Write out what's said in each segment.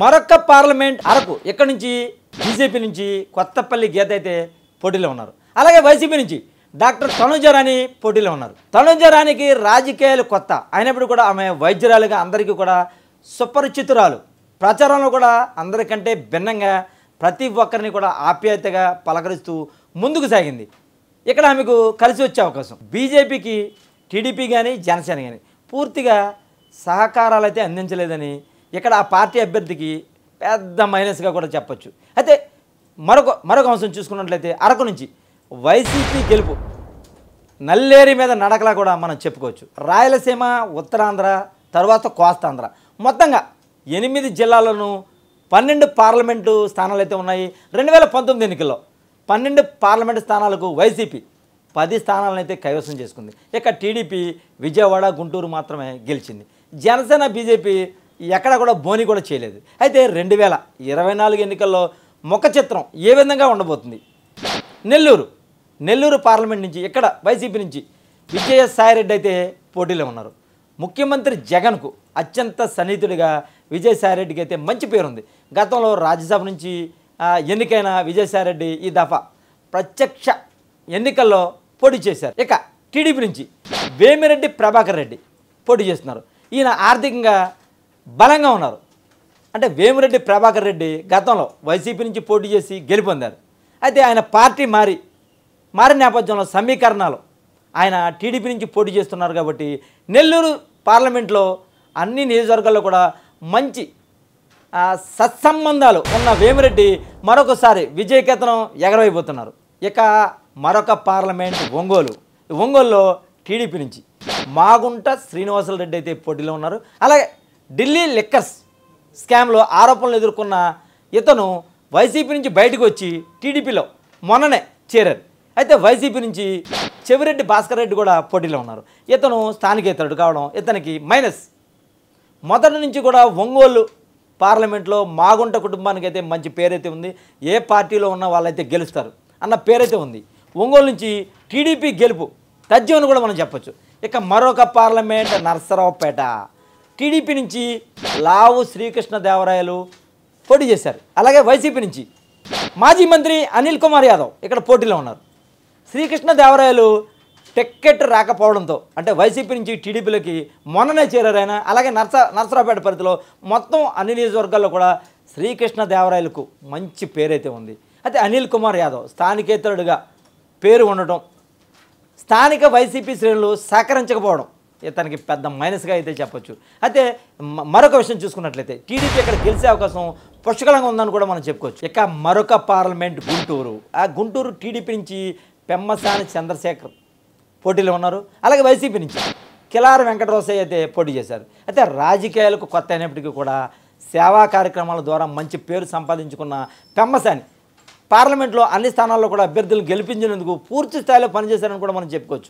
మరొక పార్లమెంట్ అరకు ఇక్కడ నుంచి బీజేపీ నుంచి కొత్తపల్లి గీత అయితే పోటీలో ఉన్నారు. అలాగే వైసీపీ నుంచి డాక్టర్ తనుజ రాణి పోటీలో ఉన్నారు. తనుజ రాణికి రాజకీయాలు కొత్త అయినప్పుడు కూడా ఆమె వైద్యురాలుగా అందరికీ కూడా సుపరిచితురాలు. ప్రచారంలో కూడా అందరికంటే భిన్నంగా ప్రతి ఒక్కరిని కూడా ఆప్యాయతగా పలకరిస్తూ ముందుకు సాగింది. ఇక్కడ ఆమెకు కలిసి వచ్చే అవకాశం. బీజేపీకి టీడీపీ కానీ జనసేన కానీ పూర్తిగా సహకారాలు అయితే అందించలేదని ఇక్కడ ఆ పార్టీ అభ్యర్థికి పెద్ద మైనస్గా కూడా చెప్పచ్చు. అయితే మరొక అంశం చూసుకున్నట్లయితే అరకు నుంచి వైసీపీ గెలుపు నల్లేరి మీద నడకలా కూడా మనం చెప్పుకోవచ్చు. రాయలసీమ, ఉత్తరాంధ్ర, తర్వాత కోస్తాంధ్ర మొత్తంగా 8 జిల్లాలను 12 పార్లమెంటు స్థానాలు అయితే ఉన్నాయి. 2019 ఎన్నికల్లో 12 పార్లమెంటు స్థానాలకు వైసీపీ 10 స్థానాలను అయితే కైవసం చేసుకుంది. ఇక టీడీపీ విజయవాడ, గుంటూరు మాత్రమే గెలిచింది. జనసేన, బీజేపీ ఎక్కడ కూడా బోని కూడా చేయలేదు. అయితే 2024 ఎన్నికల్లో ముఖ చిత్రం ఏ విధంగా ఉండబోతుంది? నెల్లూరు పార్లమెంట్ నుంచి ఇక్కడ వైసీపీ నుంచి విజయసాయిరెడ్డి అయితే పోటీలో ఉన్నారు. ముఖ్యమంత్రి జగన్కు అత్యంత సన్నిహితుడిగా విజయసాయిరెడ్డికి అయితే మంచి పేరుంది. గతంలో రాజ్యసభ నుంచి ఎన్నికైన విజయసాయిరెడ్డి ఈ దఫా ప్రత్యక్ష ఎన్నికల్లో పోటీ చేశారు. ఇక టీడీపీ నుంచి వేమిరెడ్డి ప్రభాకర్ రెడ్డి పోటీ చేస్తున్నారు. ఈయన ఆర్థికంగా బలంగా ఉన్నారు. అంటే వేమిరెడ్డి ప్రభాకర్ రెడ్డి గతంలో వైసీపీ నుంచి పోటీ చేసి గెలుపొందారు. అయితే ఆయన పార్టీ మారిన నేపథ్యంలో సమీకరణాలు ఆయన టీడీపీ నుంచి పోటీ చేస్తున్నారు. కాబట్టి నెల్లూరు పార్లమెంట్లో అన్ని నియోజకవర్గాల్లో కూడా మంచి సత్సంబంధాలు ఉన్న వేమిరెడ్డి మరొకసారి విజయకేతనం ఎగరవైపోతున్నారు. ఇక మరొక పార్లమెంట్ ఒంగోలులో టీడీపీ నుంచి మాగుంట శ్రీనివాసులు రెడ్డి అయితే పోటీలో ఉన్నారు. అలాగే ఢిల్లీ లిక్కర్స్ స్కామ్లో ఆరోపణలు ఎదుర్కొన్న ఇతను వైసీపీ నుంచి బయటకు వచ్చి టీడీపీలో మొన్ననే చేరారు. అయితే వైసీపీ నుంచి చెవిరెడ్డి భాస్కర్ రెడ్డి కూడా పోటీలో ఉన్నారు. ఇతను స్థానికేతరుడు కావడం ఇతనికి మైనస్. మొదటి నుంచి కూడా ఒంగోలు పార్లమెంట్లో మాగుంట కుటుంబానికి అయితే మంచి పేరైతే ఉంది. ఏ పార్టీలో ఉన్న వాళ్ళైతే గెలుస్తారు అన్న పేరైతే ఉంది. ఒంగోలు నుంచి టీడీపీ గెలుపు తథ్యం అని కూడా మనం చెప్పచ్చు. ఇక మరొక పార్లమెంట్ నరసరావుపేట టీడీపీ నుంచి లావు శ్రీకృష్ణదేవరాయలు పోటీ చేశారు. అలాగే వైసీపీ నుంచి మాజీ మంత్రి అనిల్ కుమార్ యాదవ్ ఇక్కడ పోటీలో ఉన్నారు. శ్రీకృష్ణదేవరాయలు టికెట్ రాకపోవడంతో అంటే వైసీపీ నుంచి టీడీపీలోకి మొన్ననే చేరారు ఆయన. అలాగే నరసరావుపేట పరిధిలో మొత్తం అన్ని నియోజకవర్గాల్లో కూడా శ్రీకృష్ణదేవరాయలకు మంచి పేరైతే ఉంది. అయితే అనిల్ కుమార్ యాదవ్ స్థానికేతరుడిగా పేరు ఉండటం, స్థానిక వైసీపీ శ్రేణులు సహకరించకపోవడం ఇతనికి పెద్ద మైనస్గా అయితే చెప్పొచ్చు. అయితే మరొక విషయం చూసుకున్నట్లయితే టీడీపీ ఇక్కడ గెలిచే అవకాశం పుష్కలంగా ఉందని కూడా మనం చెప్పుకోవచ్చు. ఇక మరొక పార్లమెంట్ గుంటూరు టీడీపీ నుంచి పెమ్మసాని చంద్రశేఖర్ పోటీలో ఉన్నారు. అలాగే వైసీపీ నుంచి కిలారి వెంకటరామయ్య అయితే పోటీ చేశారు. అయితే రాజకీయాలకు కొత్త అయినప్పటికీ కూడా సేవా కార్యక్రమాల ద్వారా మంచి పేరు సంపాదించుకున్న పెమ్మసాని పార్లమెంట్లో అన్ని స్థానాల్లో కూడా అభ్యర్థులను గెలిపించినందుకు పూర్తి స్థాయిలో పనిచేశారని కూడా మనం చెప్పుకోవచ్చు.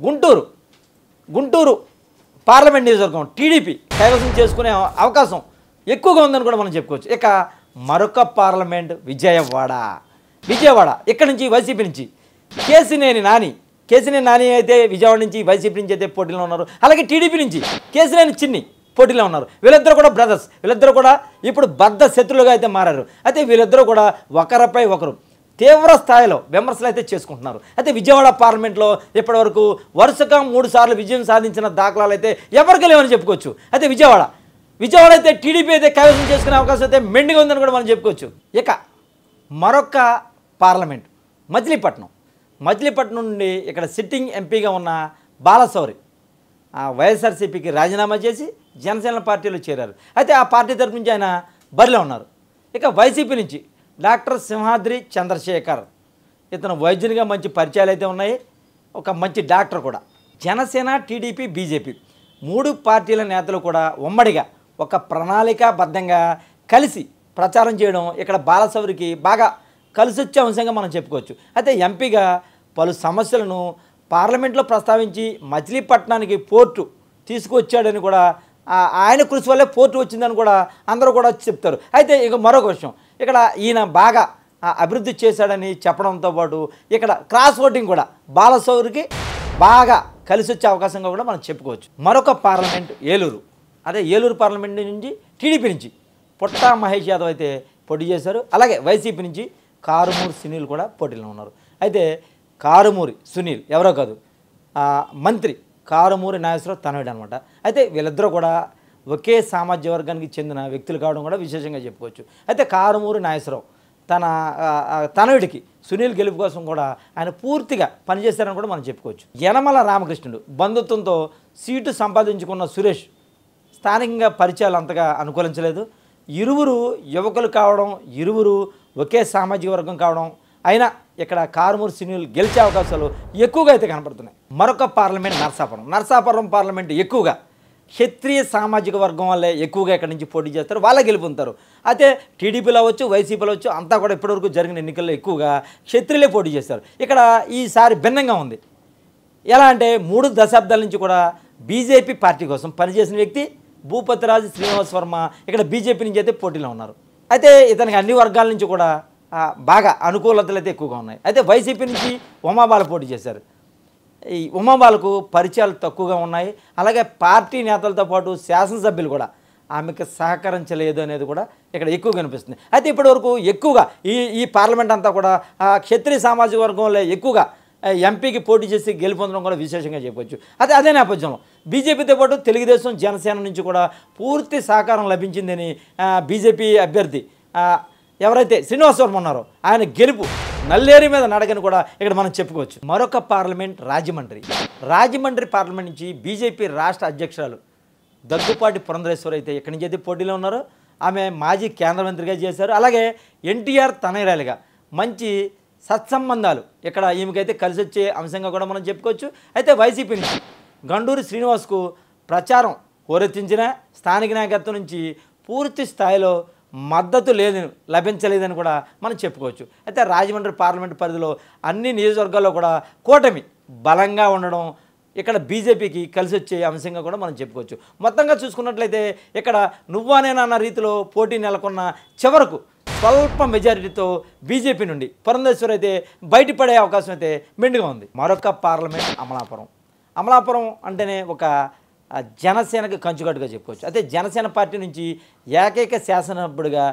గుంటూరు పార్లమెంట్ నియోజకవర్గం టీడీపీ కైవసం చేసుకునే అవకాశం ఎక్కువగా ఉందని కూడా మనం చెప్పుకోవచ్చు. ఇక మరొక పార్లమెంట్ విజయవాడ ఇక్కడ నుంచి వైసీపీ నుంచి కేసినేని నాని అయితే విజయవాడ నుంచి వైసీపీ నుంచి అయితే పోటీలో ఉన్నారు. అలాగే టీడీపీ నుంచి కేసినేని చిన్ని పోటీలో ఉన్నారు. వీళ్ళిద్దరూ కూడా బ్రదర్స్. వీళ్ళిద్దరూ కూడా ఇప్పుడు బద్ధ శత్రులుగా అయితే మారారు. అయితే వీళ్ళిద్దరూ కూడా ఒకరిపై ఒకరు తీవ్ర స్థాయిలో విమర్శలు అయితే చేసుకుంటున్నారు. అయితే విజయవాడ పార్లమెంట్లో ఇప్పటివరకు వరుసగా 3 సార్లు విజయం సాధించిన దాఖలాలు అయితే ఎవరికి లేవని చెప్పుకోవచ్చు. అయితే విజయవాడ అయితే టీడీపీ అయితే కైవసం చేసుకునే అవకాశం అయితే మెండుగా ఉందని కూడా మనం చెప్పుకోవచ్చు. ఇక మరొక పార్లమెంట్ మచిలీపట్నం నుండి ఇక్కడ సిట్టింగ్ ఎంపీగా ఉన్న బాలశౌరి వైఎస్ఆర్సీపీకి రాజీనామా చేసి జనసేన పార్టీలో చేరారు. అయితే ఆ పార్టీ తరపు నుంచి ఆయన బరిలో ఉన్నారు. ఇక వైసీపీ నుంచి డాక్టర్ సింహాద్రి చంద్రశేఖర్ ఇతను వైద్యునిగా మంచి పరిచయాలు అయితే ఉన్నాయి. ఒక మంచి డాక్టర్ కూడా. జనసేన, టీడీపీ, బీజేపీ 3 పార్టీల నేతలు కూడా ఉమ్మడిగా ఒక ప్రణాళికాబద్ధంగా కలిసి ప్రచారం చేయడం ఇక్కడ బాలశౌరికి బాగా కలిసి వచ్చే అంశంగా మనం చెప్పుకోవచ్చు. అయితే ఎంపీగా పలు సమస్యలను పార్లమెంట్లో ప్రస్తావించి మచిలీపట్నానికి పోర్టు తీసుకువచ్చాడని కూడా ఆయన కృషి వల్లే పోర్టు వచ్చిందని కూడా అందరూ కూడా చెప్తారు. అయితే ఇక మరొక విషయం ఇక్కడ ఈయన బాగా అభివృద్ధి చేశాడని చెప్పడంతో పాటు ఇక్కడ క్రాస్ ఓటింగ్ కూడా బాలశౌరికి బాగా కలిసి వచ్చే అవకాశంగా కూడా మనం చెప్పుకోవచ్చు. మరొక పార్లమెంట్ ఏలూరు పార్లమెంట్ నుంచి టీడీపీ నుంచి పుట్టా మహేష్ యాదవ్ అయితే పోటీ చేశారు. అలాగే వైసీపీ నుంచి కారుమూరి సునీల్ కూడా పోటీలో ఉన్నారు. అయితే కారుమూరి సునీల్ ఎవరో కాదు, మంత్రి కారుమూరి నాగేశ్వరరావు తనయుడు అనమాట. అయితే వీళ్ళిద్దరూ కూడా ఒకే సామాజిక వర్గానికి చెందిన వ్యక్తులు కావడం కూడా విశేషంగా చెప్పుకోవచ్చు. అయితే కారుమూరి నాగేశ్వరరావు తన తనయుడికి సునీల్ గెలుపు కోసం కూడా ఆయన పూర్తిగా పనిచేశారని కూడా మనం చెప్పుకోవచ్చు. యనమల రామకృష్ణుడు బంధుత్వంతో సీటు సంపాదించుకున్న సురేష్ స్థానికంగా పరిచయాలు అంతగా అనుకూలించలేదు. ఇరువురు యువకులు కావడం, ఇరువురు ఒకే సామాజిక వర్గం కావడం, అయినా ఇక్కడ కారుమూరి సునీల్ గెలిచే అవకాశాలు ఎక్కువగా అయితే కనపడుతున్నాయి. మరొక పార్లమెంట్ నర్సాపురం పార్లమెంట్ ఎక్కువగా క్షత్రియ సామాజిక వర్గం వల్లే ఎక్కువగా ఇక్కడి నుంచి పోటీ చేస్తారు, వాళ్ళే గెలుపొందుతారు. అయితే టీడీపీలో అవచ్చు, వైసీపీలో అవచ్చు, అంతా కూడా ఇప్పటివరకు జరిగిన ఎన్నికల్లో ఎక్కువగా క్షత్రియులే పోటీ చేస్తారు. ఇక్కడ ఈసారి భిన్నంగా ఉంది. ఎలా అంటే 3 దశాబ్దాల నుంచి కూడా బీజేపీ పార్టీ కోసం పనిచేసిన వ్యక్తి భూపతిరాజు శ్రీనివాస్ వర్మ ఇక్కడ బీజేపీ నుంచి అయితే పోటీలో ఉన్నారు. అయితే ఇతనికి అన్ని వర్గాల నుంచి కూడా బాగా అనుకూలతలు అయితే ఎక్కువగా ఉన్నాయి. అయితే వైసీపీ నుంచి ఉమాబాల పోటీ చేశారు. ఈ ఉమాబాలకు పరిచయాలు తక్కువగా ఉన్నాయి. అలాగే పార్టీ నేతలతో పాటు శాసనసభ్యులు కూడా ఆమెకు సహకరించలేదు అనేది కూడా ఇక్కడ ఎక్కువ కనిపిస్తుంది. అయితే ఇప్పటివరకు ఎక్కువగా ఈ పార్లమెంట్ అంతా కూడా క్షత్రియ సామాజిక వర్గంలో ఎక్కువగా ఎంపీకి పోటీ చేసి గెలుపొందడం కూడా విశేషంగా చెప్పవచ్చు. అదే నేపథ్యంలో బీజేపీతో పాటు తెలుగుదేశం, జనసేన నుంచి కూడా పూర్తి సహకారం లభించిందని బీజేపీ అభ్యర్థి ఎవరైతే శ్రీనివాస్ వర్మ ఉన్నారో ఆయన గెలుపు నల్లేరు మీద నడకని కూడా ఇక్కడ మనం చెప్పుకోవచ్చు. మరొక పార్లమెంట్ రాజమండ్రి పార్లమెంట్ నుంచి బీజేపీ రాష్ట్ర అధ్యక్షురాలు దగ్గుపాటి పురంధరేశ్వరి అయితే ఇక్కడి నుంచి అయితే పోటీలో ఉన్నారు. ఆమె మాజీ కేంద్ర మంత్రిగా చేశారు. అలాగే ఎన్టీఆర్ తనయురాలిగా మంచి సత్సంబంధాలు ఇక్కడ ఈమెకైతే కలిసి వచ్చే అంశంగా కూడా మనం చెప్పుకోవచ్చు. అయితే వైసీపీ నుంచి గండూరి శ్రీనివాస్కు ప్రచారం హోరెత్తించిన స్థానిక నాయకత్వం నుంచి పూర్తి స్థాయిలో మద్దతు లభించలేదని కూడా మనం చెప్పుకోవచ్చు. అయితే రాజమండ్రి పార్లమెంటు పరిధిలో అన్ని నియోజకవర్గాల్లో కూడా కూటమి బలంగా ఉండడం ఇక్కడ బీజేపీకి కలిసి వచ్చే అంశంగా కూడా మనం చెప్పుకోవచ్చు. మొత్తంగా చూసుకున్నట్లయితే ఇక్కడ నువ్వానేనన్న రీతిలో పోటీ నెలకొన్న చివరకు స్వల్ప మెజారిటీతో బీజేపీ నుండి పురంధేశ్వరి అయితే బయటపడే అవకాశం అయితే మెండుగా ఉంది. మరొక పార్లమెంట్ అమలాపురం అంటేనే ఒక జనసేనకు కంచుకట్టుగా చెప్పుకోవచ్చు. అయితే జనసేన పార్టీ నుంచి ఏకైక శాసనసభ్యుడిగా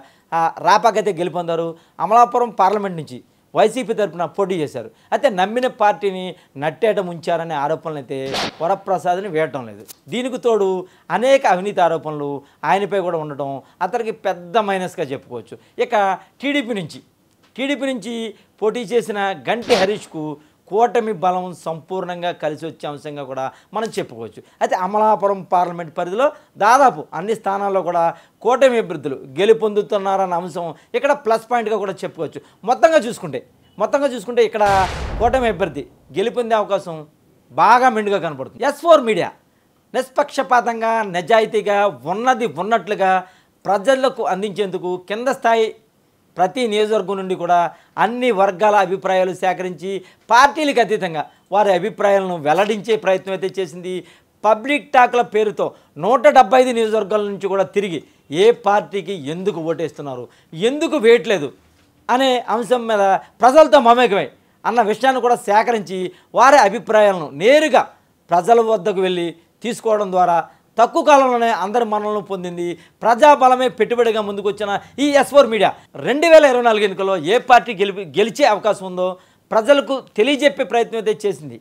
రాపాకైతే గెలుపొందారు. అమలాపురం పార్లమెంట్ నుంచి వైసీపీ తరఫున పోటీ చేశారు. అయితే నమ్మిన పార్టీని నట్టేట ముంచారనే ఆరోపణలు అయితే వరప్రసాద్ని వేయటం లేదు. దీనికి తోడు అనేక అవినీతి ఆరోపణలు ఆయనపై కూడా ఉండటం అతనికి పెద్ద మైనస్గా చెప్పుకోవచ్చు. ఇక టీడీపీ నుంచి పోటీ చేసిన గంటి హరీష్కు కూటమి బలం సంపూర్ణంగా కలిసి వచ్చే అంశంగా కూడా మనం చెప్పుకోవచ్చు. అయితే అమలాపురం పార్లమెంట్ పరిధిలో దాదాపు అన్ని స్థానాల్లో కూడా కూటమి అభ్యర్థులు గెలుపొందుతున్నారన్న అంశం ఇక్కడ ప్లస్ పాయింట్గా కూడా చెప్పుకోవచ్చు. మొత్తంగా చూసుకుంటే ఇక్కడ కూటమి అభ్యర్థి గెలుపొందే అవకాశం బాగా మెండుగా కనపడుతుంది. S4 మీడియా నిష్పక్షపాతంగా నిజాయితీగా ఉన్నది ఉన్నట్లుగా ప్రజలకు అందించేందుకు కింద స్థాయి ప్రతి నియోజకవర్గం నుండి కూడా అన్ని వర్గాల అభిప్రాయాలు సేకరించి పార్టీలకు అతీతంగా వారి అభిప్రాయాలను వెల్లడించే ప్రయత్నం అయితే చేసింది. పబ్లిక్ టాక్ల పేరుతో 175 నియోజకవర్గాల నుంచి కూడా తిరిగి ఏ పార్టీకి ఎందుకు ఓటేస్తున్నారు, ఎందుకు వేయట్లేదు అనే అంశం మీద ప్రజలతో మమేకమై అన్న విషయాన్ని కూడా సేకరించి వారి అభిప్రాయాలను నేరుగా ప్రజల వద్దకు వెళ్ళి తీసుకోవడం ద్వారా తక్కువ కాలంలోనే అందరి మన్ననలు పొందింది. ప్రజాబలమే పెట్టుబడిగా ముందుకొచ్చిన ఈ S4 మీడియా 2024 ఎన్నికల్లో ఏ పార్టీ గెలిచే అవకాశం ఉందో ప్రజలకు తెలియజెప్పే ప్రయత్నం అయితే చేసింది.